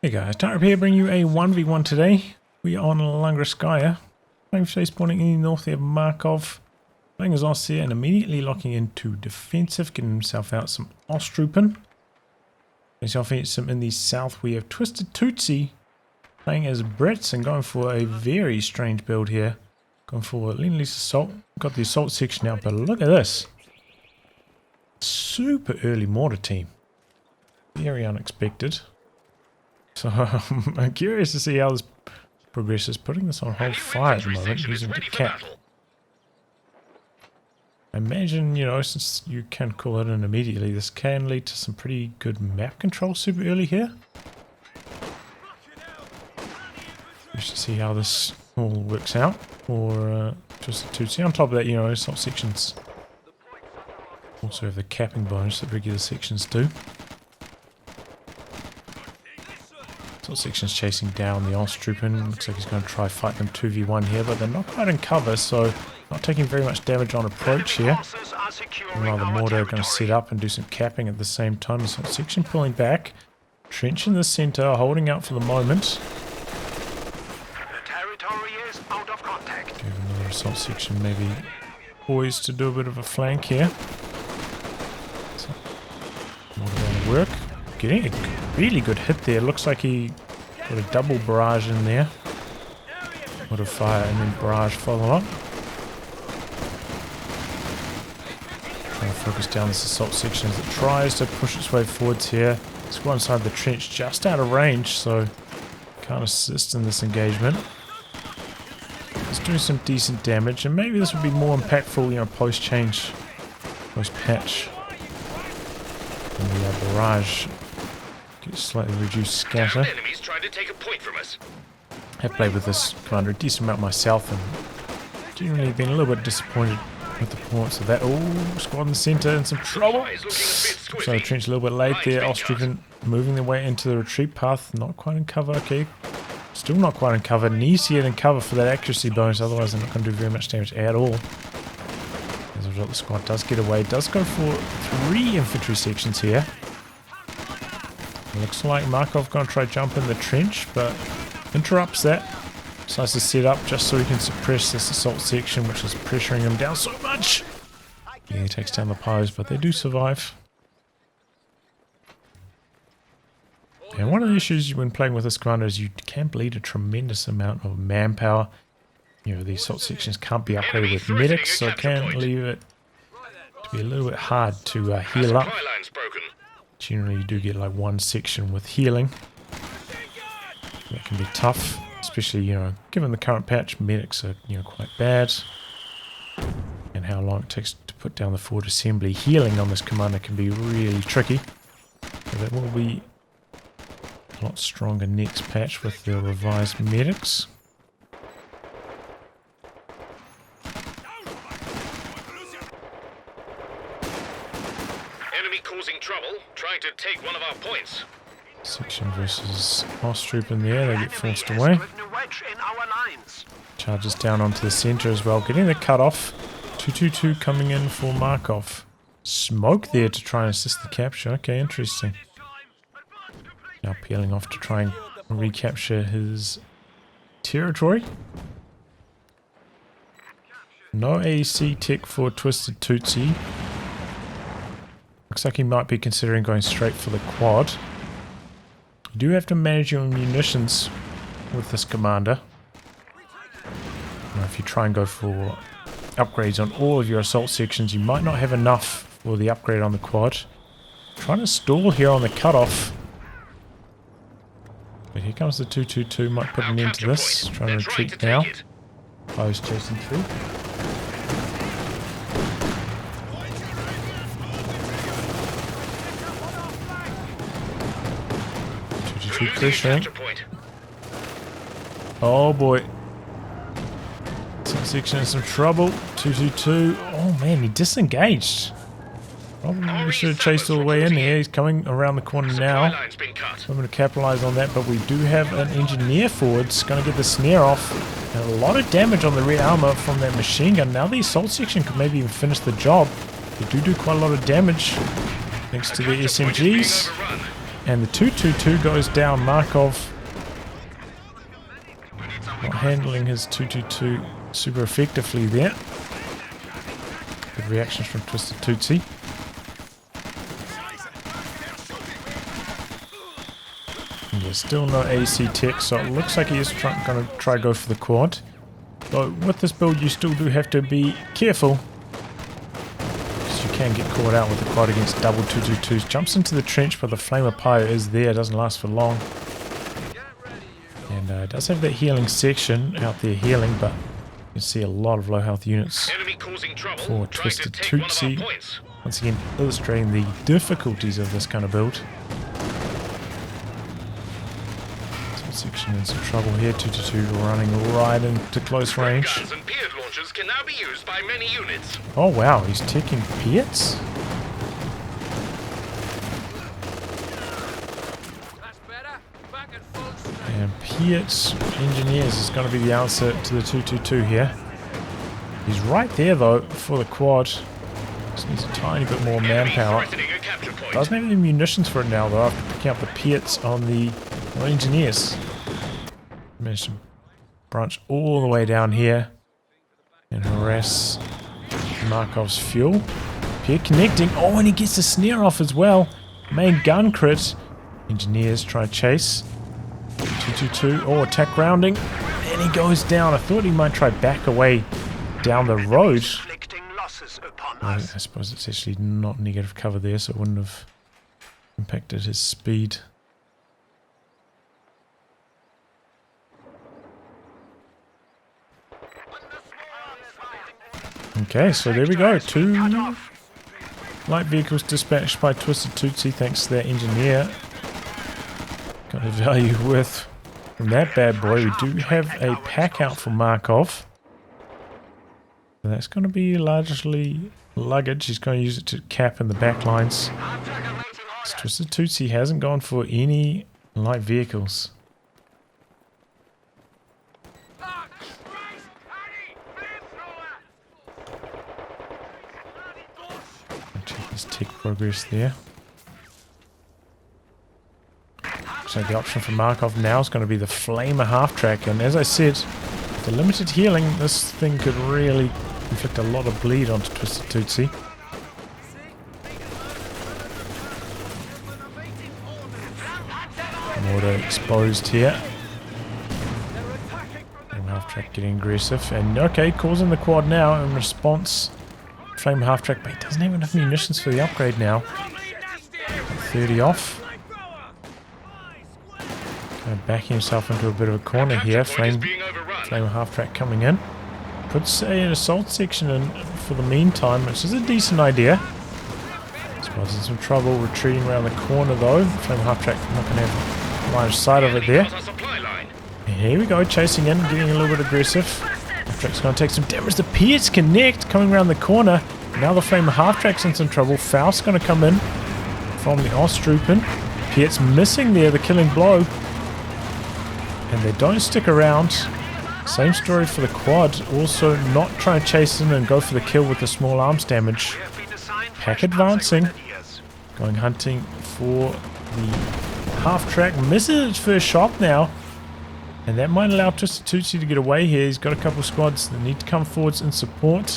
Hey guys, Tyre here bringing you a 1v1 today. We are on Langreskaya. Playing for spawning in the north there of Markov. Playing as Ostheer and immediately locking into defensive, getting himself out some Ostheer. Himself some in the south we have TwistedTootsy playing as Brits and going for a very strange build here. Going for Lease assault. Got the assault section out, but look at this. Super early mortar team. Very unexpected. So I'm curious to see how this progresses. Putting this on hold fire at the moment, using the cap. I imagine, you know, since you can call it in immediately, this can lead to some pretty good map control super early here. Just to see how this all works out for TwistedTootsy. On top of that, you know, assault sections also have the capping bonus that regular sections do. Assault section's chasing down the Ostheer. Looks like he's going to try fight them 2v1 here, but they're not quite in cover, so not taking very much damage on approach here. Meanwhile, the mortar are going to set up and do some capping at the same time. Assault section pulling back. Trench in the center, holding out for the moment. Give another assault section maybe poised to do a bit of a flank here. So, mortar going to work. Getting a really good hit there. Looks like he got a double barrage in there. Mortar fire and then barrage follow up. Trying to focus down this assault section as it tries to push its way forwards here. It's got inside the trench just out of range, so can't assist in this engagement. It's doing some decent damage, and maybe this would be more impactful, you know, post-change, post-patch. And the barrage gets slightly reduced scatter. Enemies trying to take a point from us. I've played with this commander a decent amount myself, and generally been a little bit disappointed with the performance of that. Oh, squad in the centre in some trouble. So the trench a little bit late there. Ostheer moving their way into the retreat path. Not quite in cover. Okay, still not quite in cover. Needs to get in cover for that accuracy bonus, otherwise they're not going to do very much damage at all. As a result, the squad does get away. Does go for 3 infantry sections here. Looks like Markov going to try jump in the trench, but interrupts that. Decides to set up just so he can suppress this assault section, which is pressuring him down so much. Yeah, he takes down the pies, but they do survive. And one of the issues when playing with this commander is you can bleed a tremendous amount of manpower. You know, the assault sections can't be upgraded with medics, so it can leave it to be a little bit hard to heal up. Generally, you do get like one section with healing. That can be tough, especially, you know, given the current patch, medics are, you know, quite bad. And how long it takes to put down the forward assembly. Healing on this commander can be really tricky. So that will be a lot stronger next patch with the revised medics. Causing trouble, trying to take one of our points. Section versus Ostheer in the air, they get forced away. Charges down onto the center as well, getting the cutoff. 2-2-2 coming in for Markov. Smoke there to try and assist the capture. Okay, interesting. Now peeling off to try and recapture his territory. No AEC tech for TwistedTootsy. Looks like he might be considering going straight for the quad. You do have to manage your munitions with this commander. Now, if you try and go for upgrades on all of your assault sections, you might not have enough for the upgrade on the quad. Trying to stall here on the cutoff. But here comes the 2-2-2, might put an end to this. Trying to retreat now. Foes chasing through. Pressuring. Oh boy. Some section in some trouble. 2-2-2. Oh man, he disengaged. Probably should have chased all the way in there. He's coming around the corner now. I'm going to capitalize on that, but we do have an engineer forward. It's going to get the snare off. And a lot of damage on the red armor from that machine gun. Now the assault section could maybe even finish the job. They do quite a lot of damage thanks to the SMGs. And the 222 goes down. Markov not handling his 222 super effectively there. Good reactions from TwistedTootsy. Yeah, still no AC tech, so it looks like he is going to try go for the quad. But with this build, you still do have to be careful, because you can get caught out with the quad against double 222s. Jumps into the trench, but the Flame of Pyre is there. Doesn't last for long. And it does have that healing section out there healing, but you can see a lot of low health units for TwistedTootsy. Once again, illustrating the difficulties of this kind of build. Section in some trouble here. 222 running right into close range. Guns and Piet launchers can now be used by many units. Oh wow, he's taking Piets? And Piets Engineers is going to be the answer to the 222 here. He's right there though for the quad. Just needs a tiny bit more manpower. Doesn't have any munitions for it now though, after picking up the Piets on the Engineers. Managed to branch all the way down here and harass Markov's fuel. Piet connecting. Oh, and he gets the snare off as well. Main gun crit. Engineers try to chase. 222. Oh, attack grounding. And he goes down. I thought he might try back away down the road. I suppose it's actually not negative cover there, so it wouldn't have impacted his speed. Okay, so there we go. 2 light vehicles dispatched by TwistedTootsy thanks to their engineer. Got a value worth from that bad boy. We do have a pack out for Markov. So that's going to be largely luggage. He's going to use it to cap in the back lines. TwistedTootsy hasn't gone for any light vehicles. Check his tech progress there. So the option for Markov now is going to be the Flamer half-track, and as I said, the limited healing, this thing could really inflict a lot of bleed onto TwistedTootsy. Mortar exposed here. And half-track getting aggressive, and okay, causing the quad now in response. Flame half-track, but he doesn't have enough munitions for the upgrade now. 30 off. Kind of backing himself into a bit of a corner here. Flame half-track coming in. Puts an assault section in for the meantime, which is a decent idea. Spots in some trouble retreating around the corner though. Flame half-track not going to have line of sight of it there. And here we go, chasing in, getting a little bit aggressive. Half-track's going to take some damage. The Piets connect, coming around the corner. Now the Flame half-track's in some trouble. Faust's going to come in from the Ostheer. Piets missing there, the killing blow. And they don't stick around. Same story for the quad. Also not trying to chase in and go for the kill with the small arms damage. Pack advancing. Going hunting for the half-track. Misses its first shot now. And that might allow TwistedTootsy to get away here. He's got a couple squads that need to come forwards in support.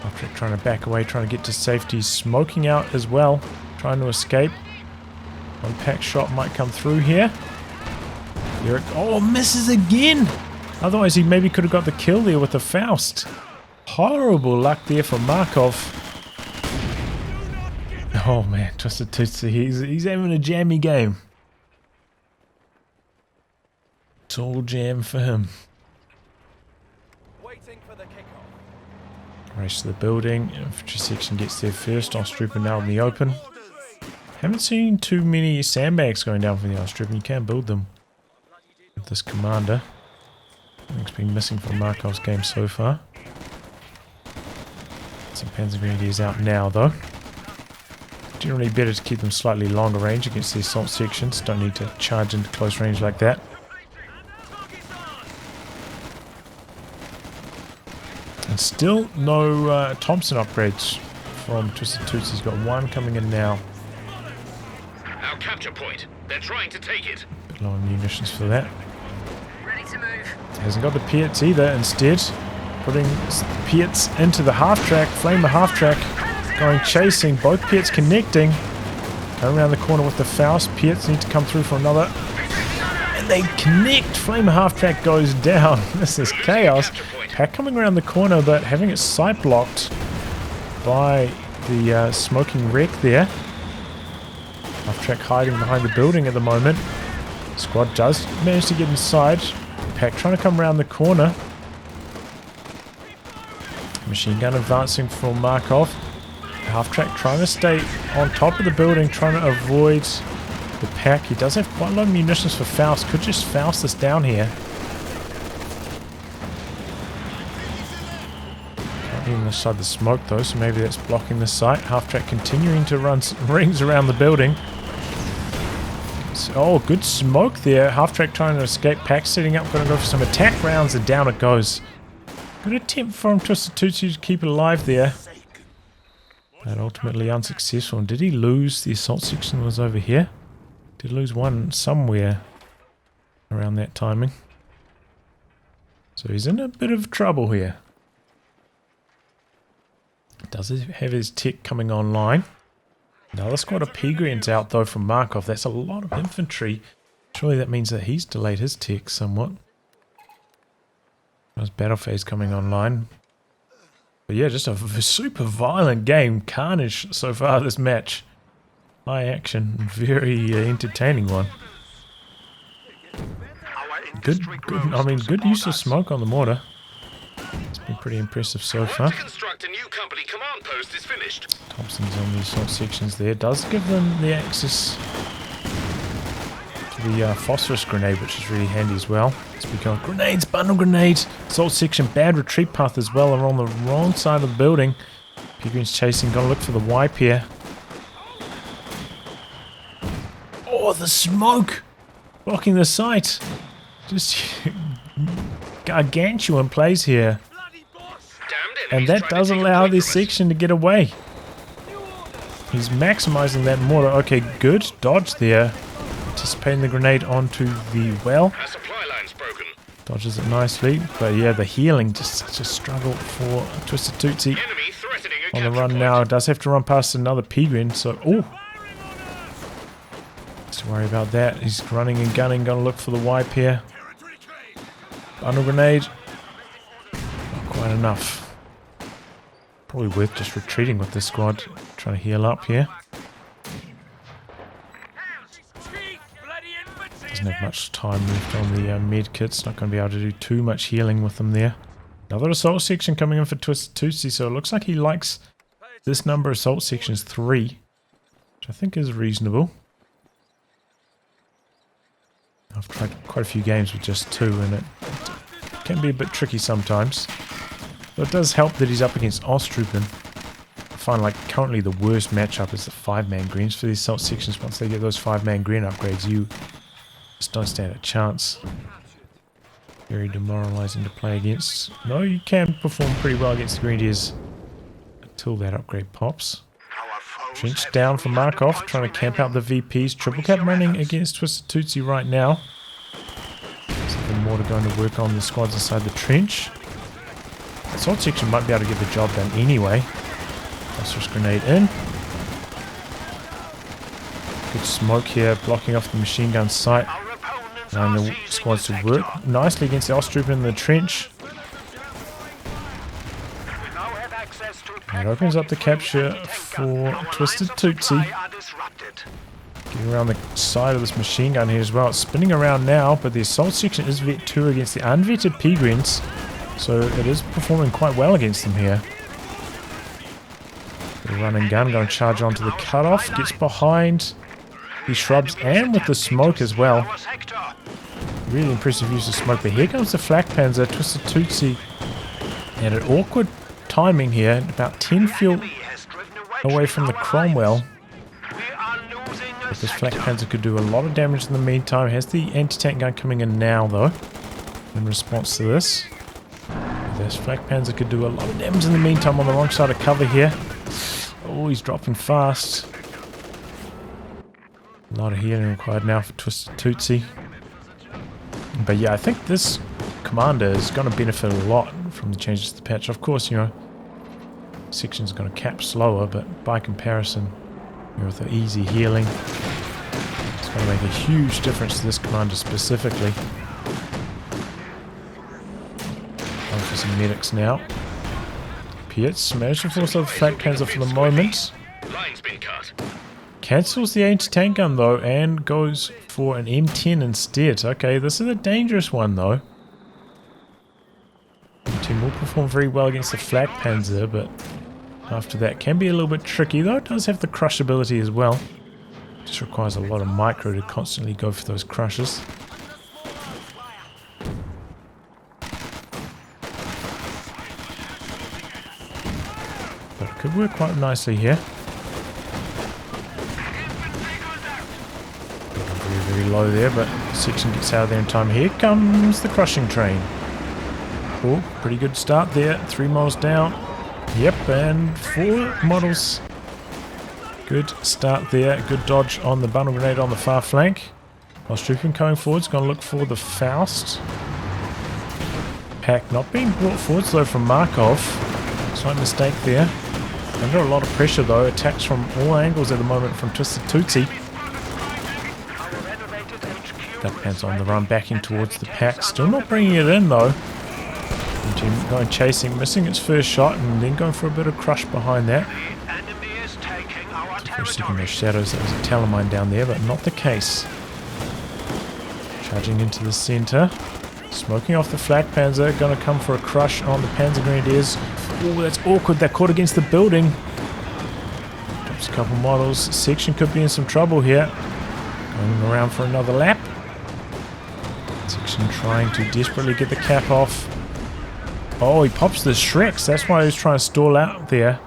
Half-track trying to back away, trying to get to safety. Smoking out as well. Trying to escape. One pack shot might come through here. Eric, oh, misses again! Otherwise he maybe could have got the kill there with the Faust. Horrible luck there for Markov. Oh man, TwistedTootsy, he's having a jammy game. It's all jam for him. Race to the building. Infantry section gets there first. Ostheer now in the open. Haven't seen too many sandbags going down from the Ostheer. You can build them with this commander. I think it's been missing from Markov's game so far. Some Panzer Grenadiers out now though. Generally better to keep them slightly longer range against the assault sections. Don't need to charge into close range like that. And still no Thompson upgrades from TwistedTootsy. He's got one coming in now. Our capture point. They're trying to take it. Bit low on munitions for that. Ready to move. Hasn't got the Piets either. Instead, putting Piets into the half-track. Flame the half-track. Going chasing. Both Piets connecting. Going around the corner with the Faust. Piets need to come through for another. And they connect. Flame the half-track goes down. This is chaos. Pack coming around the corner, but having its sight blocked by the smoking wreck there. Half-track hiding behind the building at the moment. Squad does manage to get inside. Pack trying to come around the corner. Machine gun advancing from Markov. Half-track trying to stay on top of the building, trying to avoid the Pack. He does have quite a lot of munitions for Faust. Could just Faust this down here. Can't even inside the smoke though, so maybe that's blocking the sight. Half-track continuing to run rings around the building. Oh, good smoke there. Half-track trying to escape. Pack setting up, going to go for some attack rounds, and down it goes. Good attempt from TwistedTootsy to keep it alive there. But ultimately unsuccessful. And did he lose? The assault section was over here. Did lose one somewhere around that timing. So he's in a bit of trouble here. Does he have his tech coming online? Another squad of Pegrians out though from Markov. That's a lot of infantry. Surely that means that he's delayed his tech somewhat. There's battle phase coming online. But yeah, just a super violent game. Carnage so far this match. High action. Very entertaining one. Good use of smoke on the mortar. It's been pretty impressive so far. Construct a new company command post is finished. Thompson's on the assault sections there. Does give them the access to the phosphorus grenade, which is really handy as well. Speaking of grenades, bundle grenades, assault section, bad retreat path as well. Are on the wrong side of the building. Pegrian's chasing, gotta look for the wipe here. Oh, the smoke! Blocking the sight. Just gargantuan plays here. And that does allow this section to get away. He's maximizing that mortar. Okay, good dodge there. Anticipating the grenade onto the well. Our supply line's broken. Dodges it nicely. But yeah, the healing, just such a struggle for TwistedTootsy. Enemy threatening a On the capture run point. now. Does have to run past another Pegrian, so... Oh! Don't worry about that. He's running and gunning. Gonna look for the wipe here. Bundle grenade. Not quite enough. Probably worth just retreating with this squad. Trying to heal up here. Doesn't have much time left on the med kits. Not going to be able to do too much healing with them there. Another assault section coming in for TwistedTootsy. So it looks like he likes this number of assault sections, 3. Which I think is reasonable. I've tried quite a few games with just 2 and it can be a bit tricky sometimes. But it does help that he's up against Ostheer. I find like currently the worst matchup is the 5-man greens for these assault sections. Once they get those 5-man green upgrades, you just don't stand a chance. Very demoralizing to play against. No, you can perform pretty well against the Grenadiers until that upgrade pops. Trench down for Markov, trying to camp out the VPs. Triple cap running against TwistedTootsy right now. Something more to going to work on the squads inside the trench. Assault section might be able to get the job done anyway. Phosphorus grenade in. Good smoke here, blocking off the machine gun sight. Allowing the squads to work nicely against the Ostheer in the trench. That opens up the capture for TwistedTootsy. Getting around the side of this machine gun here as well. It's spinning around now, but the assault section is vet 2 against the unvetted Pegrians. So it is performing quite well against them here. The run and gun going to charge onto the cutoff. Gets behind the shrubs and with the smoke as well. Really impressive use of smoke. But here comes the flak panzer. TwistedTootsy at an awkward timing here. About 10 feet away from the Cromwell. But this flak panzer could do a lot of damage in the meantime. Has the anti-tank gun coming in now though. In response to this. This flak panzer could do a lot of damage in the meantime on the wrong side of cover here. Oh, he's dropping fast. A lot of healing required now for TwistedTootsy. But yeah, I think this commander is going to benefit a lot from the changes to the patch. Of course, you know, section's going to cap slower, but by comparison, you know, with the easy healing, it's going to make a huge difference to this commander specifically. Going for some medics now. Pietz managed to force over Flak Panzer for the moment. Line's been cut. Cancels the anti-tank gun though and goes for an M10 instead. Okay, this is a dangerous one though. M10 will perform very well against the Flak Panzer, but after that can be a little bit tricky, though it does have the crush ability as well. Just requires a lot of micro to constantly go for those crushes. But it could work quite nicely here. Very, very low there, but section gets out of there in time. Here comes the crushing train. Oh, pretty good start there. 3 miles down. Yep, and 4 models. Good start there. Good dodge on the bundle grenade on the far flank. Ostheer coming forward. Going to look for the Faust. Pack not being brought forwards though from Markov. Slight mistake there. Under a lot of pressure though. Attacks from all angles at the moment from TwistedTootsy. That pan's on the run, backing towards the pack. Still not bringing it in though. Going chasing, missing its first shot, and then going for a bit of crush behind that. For a second, those shadows, there was a Talamine down there, but not the case. Charging into the center, smoking off the Flak Panzer, going to come for a crush on the Panzer Grenadiers. Oh, that's awkward. They're caught against the building. Drops a couple models. Section could be in some trouble here. Going around for another lap. Section trying to desperately get the cap off. Oh, he pops the Shreks. That's why he was trying to stall out there.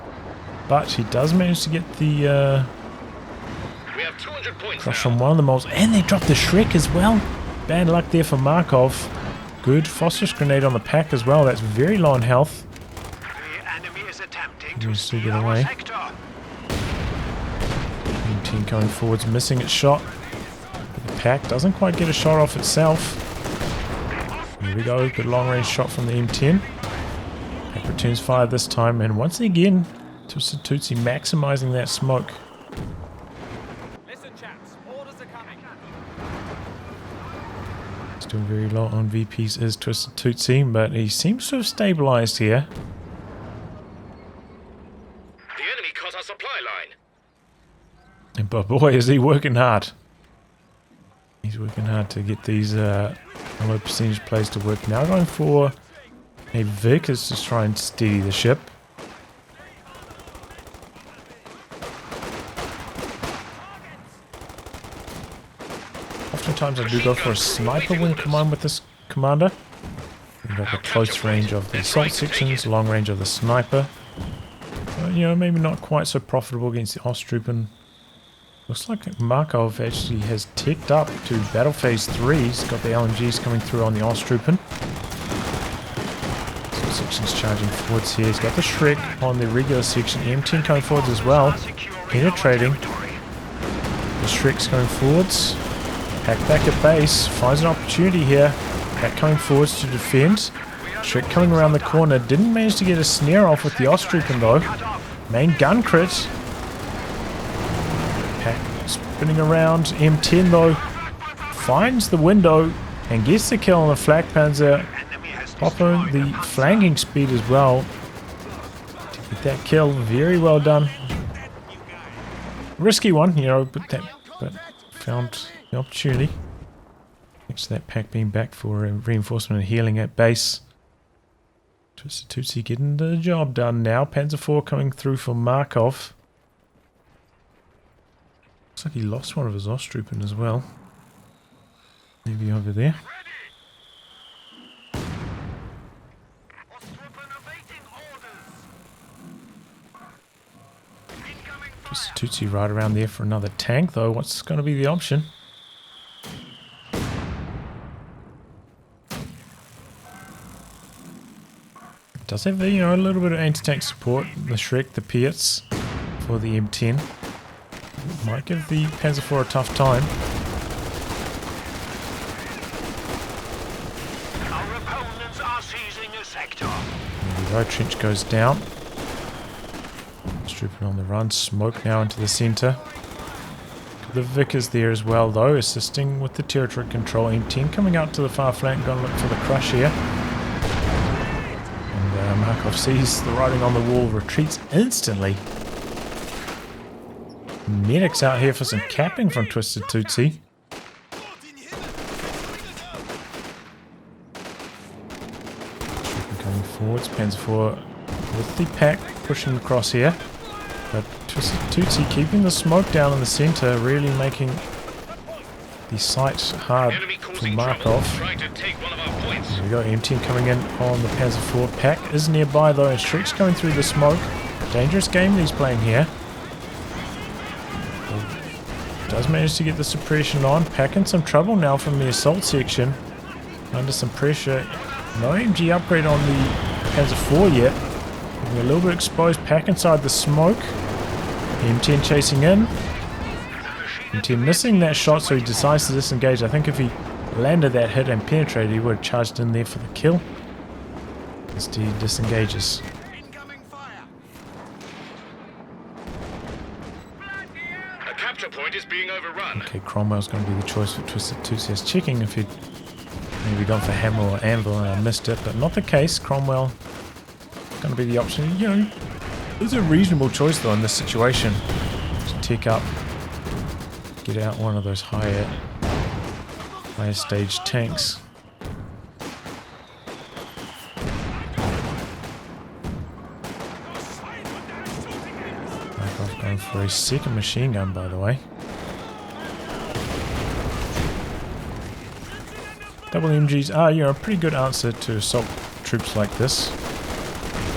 But he does manage to get the We have 200 points crush now. on one of the moles. And they dropped the Shrek as well. Bad luck there for Markov. Good phosphorus grenade on the pack as well. That's very low on health. The enemy is attempting You to still steal get our away. sector. Team going forwards, missing its shot. But the pack doesn't quite get a shot off itself. Here we go. Good long range shot from the M10. Pack returns fire this time, and once again, TwistedTootsy maximizing that smoke. Listen, chaps, orders are coming. Still very low on VPs is TwistedTootsy, but he seems to have stabilized here. The enemy cut our supply line. But boy, is he working hard. He's working hard to get these low percentage plays to work. Now going for a Vic is just try and steady the ship. Oftentimes I do go for a sniper when combined with this commander. You've got the close range of the assault sections, long range of the sniper. You know, maybe not quite so profitable against the Ostheer. Looks like Markov actually has ticked up to battle phase 3. He's got the LMGs coming through on the Ostheer. Some sections charging forwards here. He's got the Shrek on the regular section. M10 coming forwards as well. Penetrating. The Shrek's going forwards. Pack back at base. Finds an opportunity here. Pack coming forwards to defend. Shrek coming around the corner. Didn't manage to get a snare off with the Ostheer though. Main gun crit. Pack spinning around. M10 though finds the window and gets the kill on the Flak Panzer. Popping the flanking speed as well to get that kill. Very well done. Risky one, you know, but found the opportunity. Thanks to that pack being back for reinforcement and healing at base. TwistedTootsy getting the job done now. Panzer 4 coming through for Markov. Looks like he lost one of his Ostheer as well. Maybe over there. TwistedTootsy right around there for another tank though. What's going to be the option? Does have, you know, a little bit of anti-tank support. The Shrek, the Pietz for the M10. Might give the Panzer IV a tough time. Our opponents are seizing a sector. There we go, trench goes down. Trooping on the run, smoke now into the centre. The Vic is there as well though, assisting with the territory control. M10 coming out to the far flank, going to look for the crush here. And Markov sees the writing on the wall, retreats instantly. Medics out here for some capping from TwistedTootsy. Trooper coming forwards, Panzer IV with the pack pushing across here. But TwistedTootsy keeping the smoke down in the centre, really making the sight hard for Markov. There we go, M10 coming in on the Panzer IV. Pack is nearby though, and Shrek's going through the smoke. Dangerous game he's playing here. Does manage to get the suppression on. Pack in some trouble now from the assault section. Under some pressure. No MG upgrade on the Panzer IV yet. A little bit exposed, Pack inside the smoke. M10 chasing in. M10 missing that shot, so he decides to disengage. I think if he landed that hit and penetrated, he would have charged in there for the kill. Instead, he disengages. A capture point is being overrun. Okay, Cromwell's going to be the choice for TwistedTootsy. I was checking if he'd maybe gone for hammer or anvil, and I missed it, but not the case. Cromwell going to be the option. You know, it's a reasonable choice though in this situation. Just tick up, get out one of those higher stage tanks. Markov going for a second machine gun, by the way. Double MGs are, you know, a pretty good answer to assault troops like this.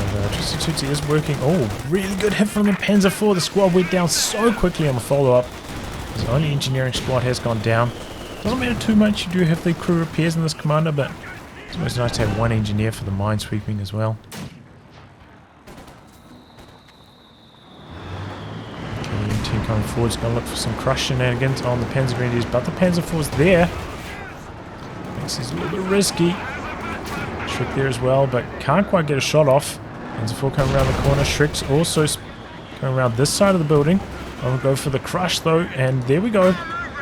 TwistedTootsy is working. Oh, really good hit from the Panzer IV. The squad went down so quickly on the follow-up. His only engineering squad has gone down. Doesn't matter too much. You do have the crew repairs in this commander, but it's always nice to have one engineer for the minesweeping as well. Okay, M10 coming forward. It's going to look for some crush shenanigans on the Panzer Grenadiers, but the Panzer IV's there. Makes this a little bit risky. Shrek there as well, but can't quite get a shot off. Panzer IV coming around the corner. Shrek's also going around this side of the building. I'll go for the crush though, and there we go.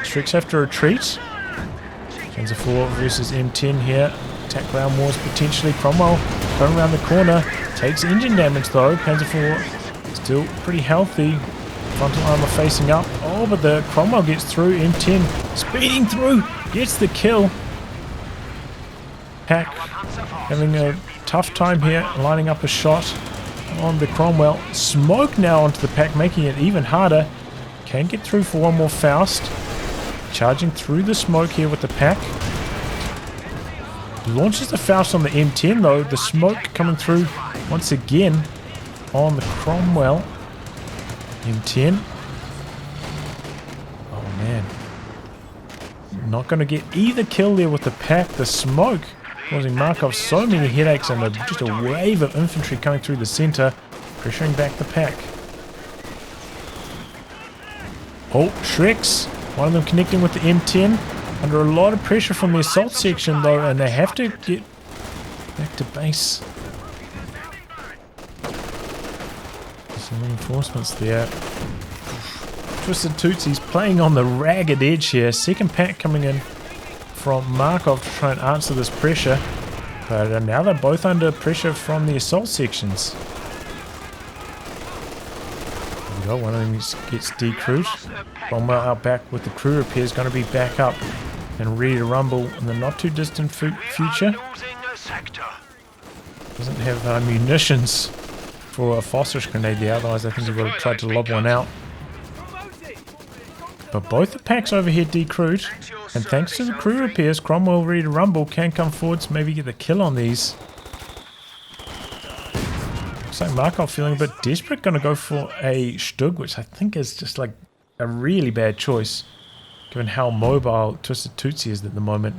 Shreks have to retreat. Panzer IV versus M10 here. Attack ground wars potentially. Cromwell going around the corner. Takes engine damage though. Panzer IV still pretty healthy. Frontal armor facing up. Oh, but the Cromwell gets through. M10 speeding through. Gets the kill. Pack having a tough time here, lining up a shot on the Cromwell. Smoke now onto the Pack, making it even harder. Can get through for one more Faust. Charging through the smoke here with the Pack. Launches the Faust on the M10 though. The smoke coming through once again on the Cromwell. M10. Oh man. Not going to get either kill there with the Pack. The smoke causing Markov so many headaches, and just a wave of infantry coming through the centre, pressuring back the Pack. Oh, Shreks. One of them connecting with the M10. Under a lot of pressure from the assault section though, and they have to get back to base. Some reinforcements there. TwistedTootsy's playing on the ragged edge here. Second Pack coming in from Markov to try and answer this pressure, but now they're both under pressure from the assault sections. There we go, one of them gets decrewed. Cromwell out back with the crew repairs, going to be back up and ready to rumble in the not too distant future. Doesn't have munitions for a phosphorus grenade there, otherwise I think he would have tried to lob one out. But both the Packs over here decrewed, and thanks to the crew repairs, Cromwell ready to rumble, can come forwards, maybe get the kill on these. Looks like Markov feeling a bit desperate, going to go for a Stug, which I think is just like a really bad choice, given how mobile TwistedTootsy is at the moment.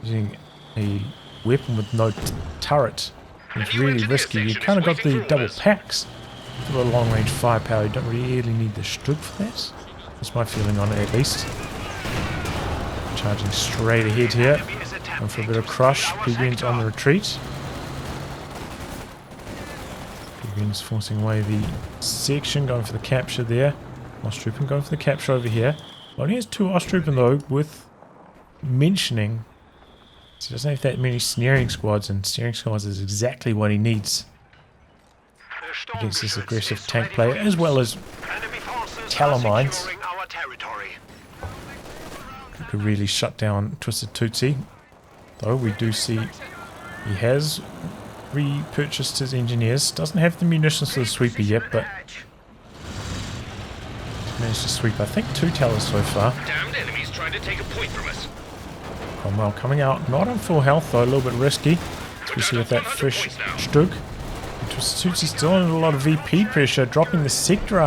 Using a weapon with no turret, it's really risky. You kind of got the double packs for the long range firepower, you don't really need the Stug for that. That's my feeling on it at least. Charging straight ahead here. Going for a bit of crush. Piglins on the retreat. Piglins forcing away the section, going for the capture there. Osttroopen going for the capture over here. Only has 2 Osttroopen though, with mentioning. So he doesn't have that many snaring squads, and snaring squads is exactly what he needs against this aggressive tank player, as well as Talomines. Could really shut down TwistedTootsy. Though we do see he has repurchased his engineers. Doesn't have the munitions for the sweeper yet, but he's managed to sweep, I think, 2 towers so far. Damned enemies trying to take a point from us. Cromwell coming out, not on full health though, a little bit risky, especially with that fresh Stug. TwistedTootsy still under a lot of VP pressure, dropping the sector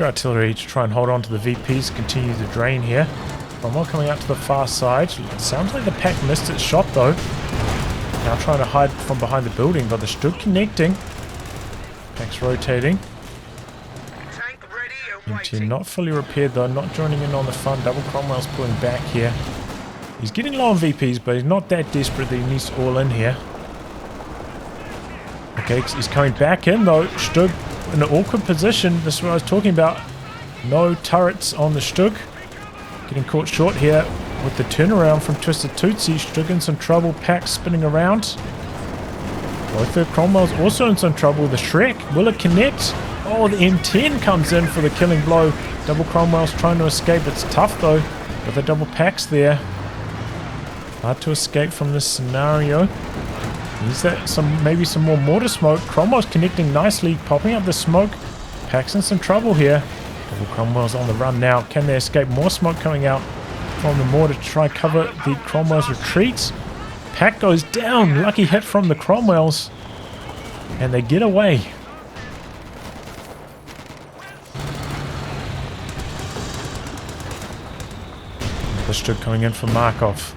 artillery to try and hold on to the VPs, continue the drain here. Cromwell coming out to the far side. It sounds like the pack missed its shot though. Now trying to hide from behind the building, but the Stug connecting. Pack's rotating. MT not fully repaired though, not joining in on the fun. Double Cromwell's pulling back here. He's getting low on VPs, but he's not that desperate that he needs to all in here. Okay, he's coming back in though. Stug in an awkward position. This is what I was talking about. No turrets on the Stug. Getting caught short here with the turnaround from TwistedTootsy. Stug in some trouble. Pack spinning around. Both the Cromwell's also in some trouble. The Shrek, will it connect? Oh, the M10 comes in for the killing blow. Double Cromwell's trying to escape. It's tough though with the double packs there. Hard to escape from this scenario. Is that maybe some more mortar smoke? Cromwell's connecting nicely, popping up the smoke. Pack's in some trouble here. Double Cromwell's on the run now. Can they escape? More smoke coming out from the mortar to try and cover the Cromwell's retreats. Pack goes down. Lucky hit from the Cromwells. And they get away. The Stug coming in for Markov.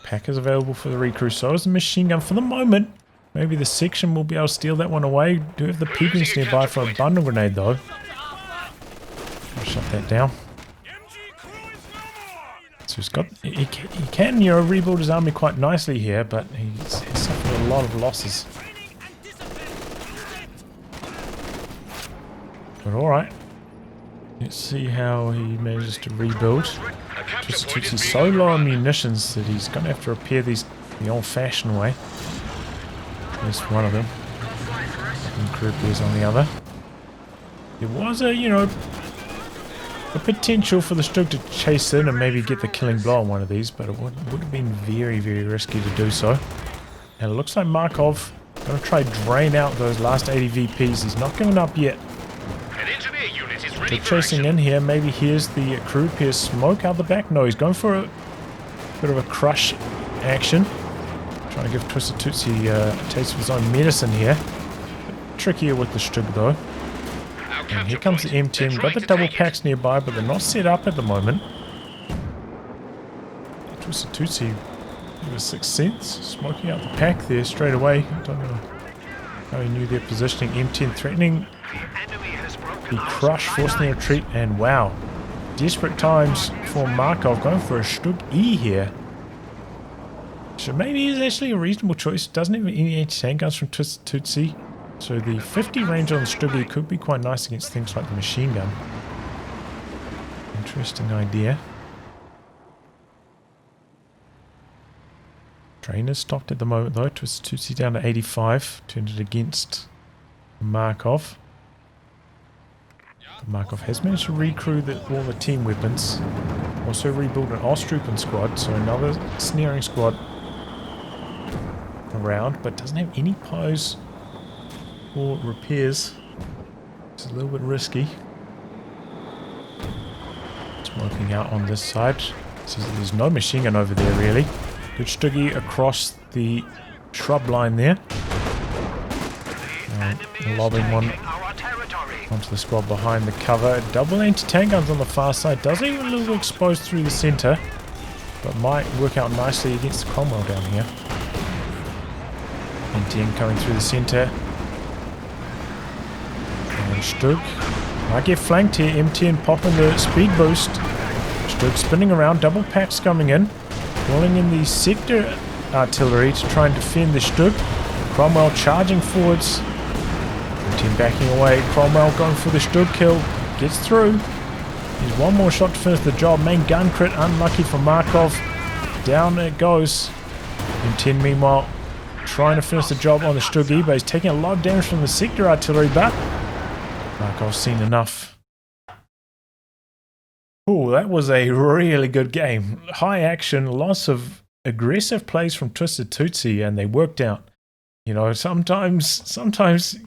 Pack is available for the recrew, so is the machine gun for the moment. Maybe the section will be able to steal that one away. Do have the Piglins nearby for a bundle grenade though. I'll shut that down. So he's got, he can, you know, rebuild his army quite nicely here, but he's suffered a lot of losses. But alright. Let's see how he manages to rebuild. TwistedTootsy's so low on munitions that he's going to have to repair these the old-fashioned way. At least one of them. And crew repairs on the other. There was a, you know, a potential for the Stug to chase in and maybe get the killing blow on one of these, but it would have been very, very risky to do so. And it looks like Markov going to try drain out those last 80 VPs. He's not giving up yet. They're chasing in here. Maybe here's the crew repair smoke out the back. No, he's going for a bit of a crush action. Trying to give TwistedTootsy a taste of his own medicine here. Trickier with the Stug though. And here comes the M10. We've got the double packs nearby, but they're not set up at the moment. TwistedTootsy with a sixth sense. Smoking out the pack there straight away. I don't know how he knew their positioning. M10 threatening the crush, forcing the retreat, and wow. Desperate times for Markov, going for a Stug E here. So maybe it's actually a reasonable choice. Doesn't have any anti-tank guns from TwistedTootsy. So the 50 range on the Stug E could be quite nice against things like the machine gun. Interesting idea. Trainer stopped at the moment though. TwistedTootsy down to 85. Turned it against Markov. Markov has managed to recrew all the team weapons. Also rebuild an Osttroopen squad, so another snaring squad around, but doesn't have any pose or repairs. It's a little bit risky. Smoking out on this side. So there's no machine gun over there really. Good Stuggy across the shrub line there. Lobbing one onto the squad behind the cover. Double anti-tank guns on the far side. Does leave a little exposed through the centre, but might work out nicely against the Cromwell down here. NTN coming through the centre. And Stug might get flanked here. M10 popping the speed boost. Stug spinning around. Double packs coming in. Calling in the sector artillery to try and defend the Stug. Cromwell charging forwards. M10 backing away. Cromwell going for the Stug kill. Gets through. He's one more shot to finish the job. Main gun crit. Unlucky for Markov. Down it goes. M10 meanwhile trying to finish the job on the Stug eBay. He's taking a lot of damage from the sector artillery, but Markov's seen enough. Ooh, that was a really good game. High action, lots of aggressive plays from TwistedTootsy, and they worked out. You know, sometimes you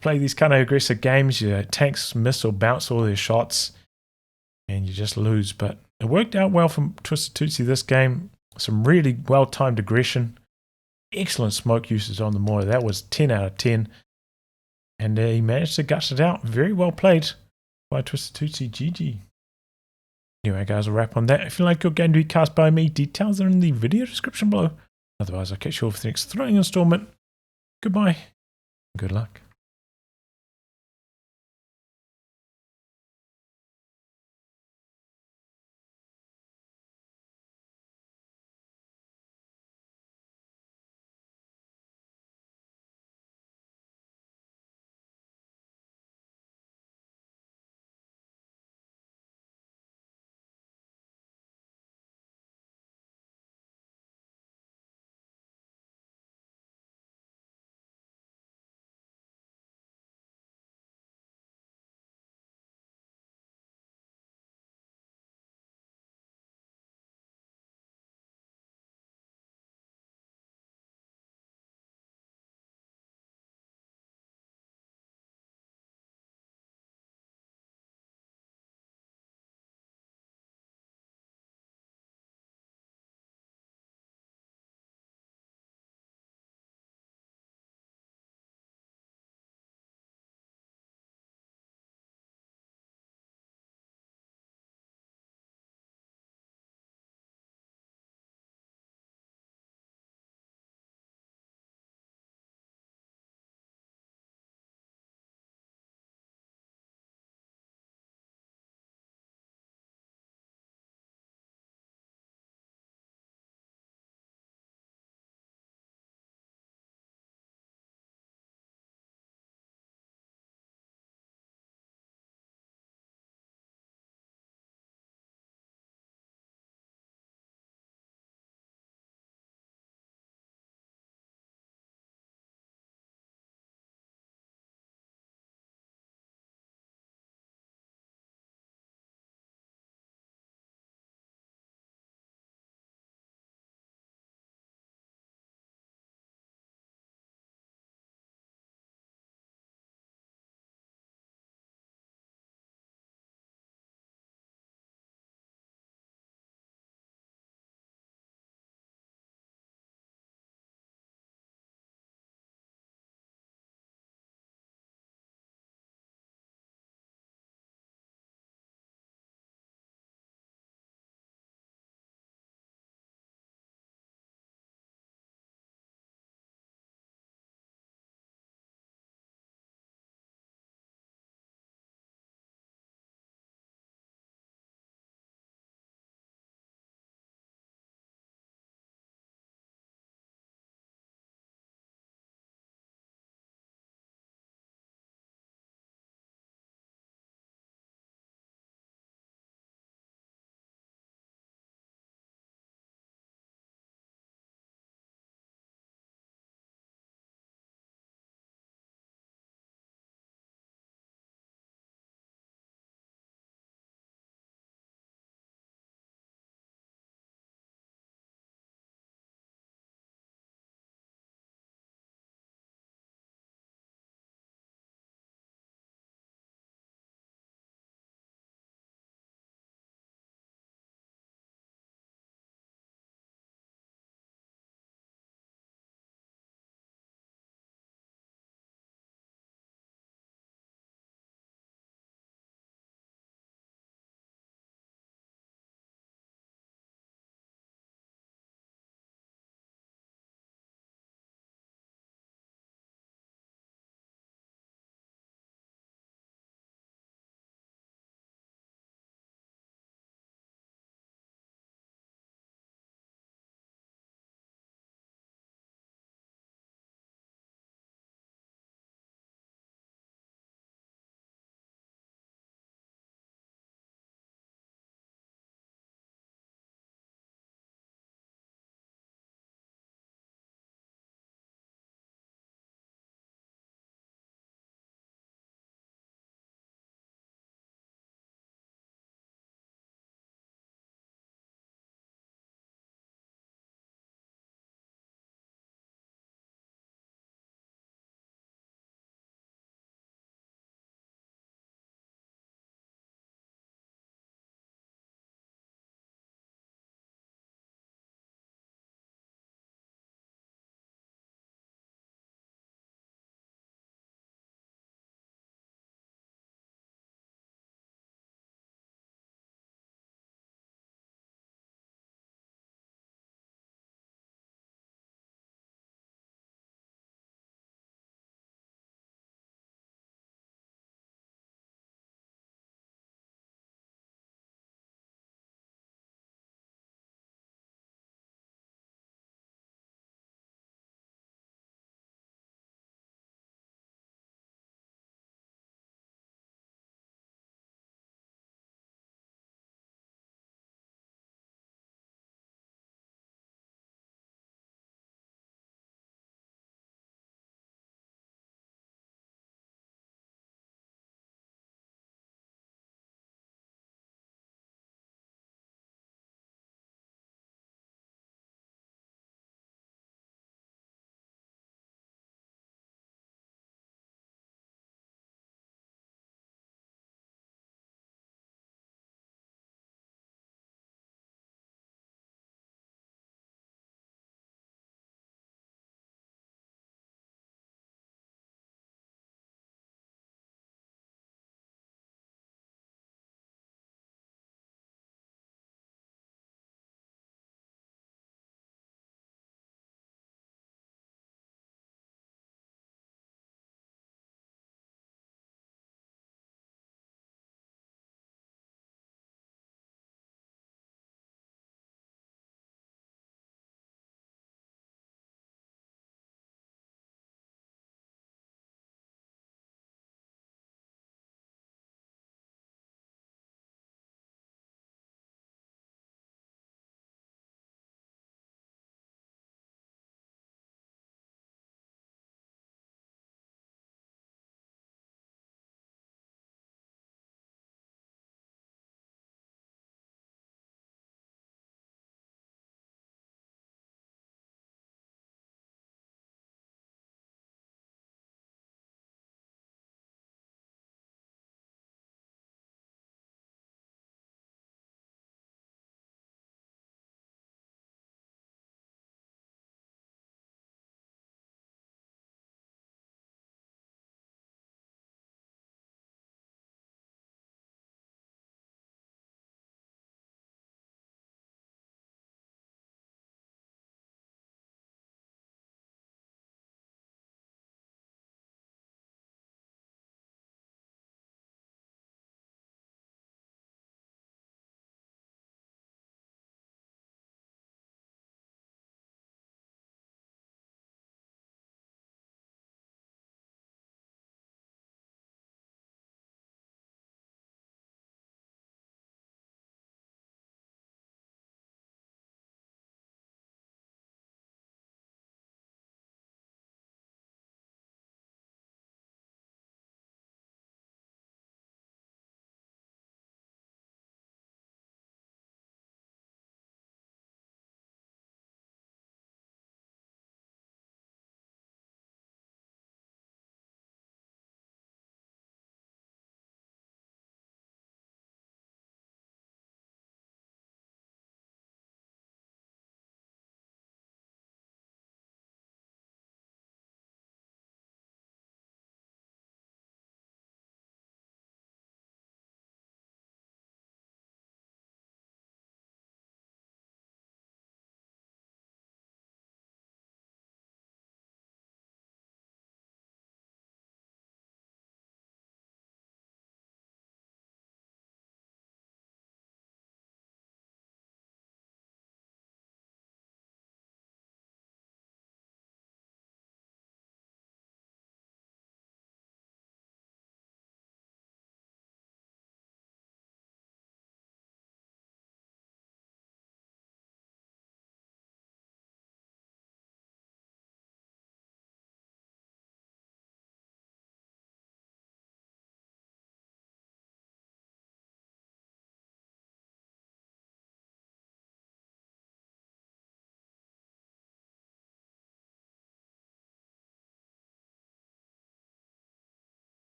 play these kind of aggressive games, your tanks miss or bounce all their shots, and you just lose. But it worked out well from TwistedTootsy this game. Some really well-timed aggression. Excellent smoke usage on the mortar. That was 10 out of 10. And he managed to gut it out. Very well played by TwistedTootsy. GG. Anyway, guys, I'll wrap on that. If you like your game to be cast by me, details are in the video description below. Otherwise, I'll catch you all for the next thrilling installment. Goodbye. Good luck.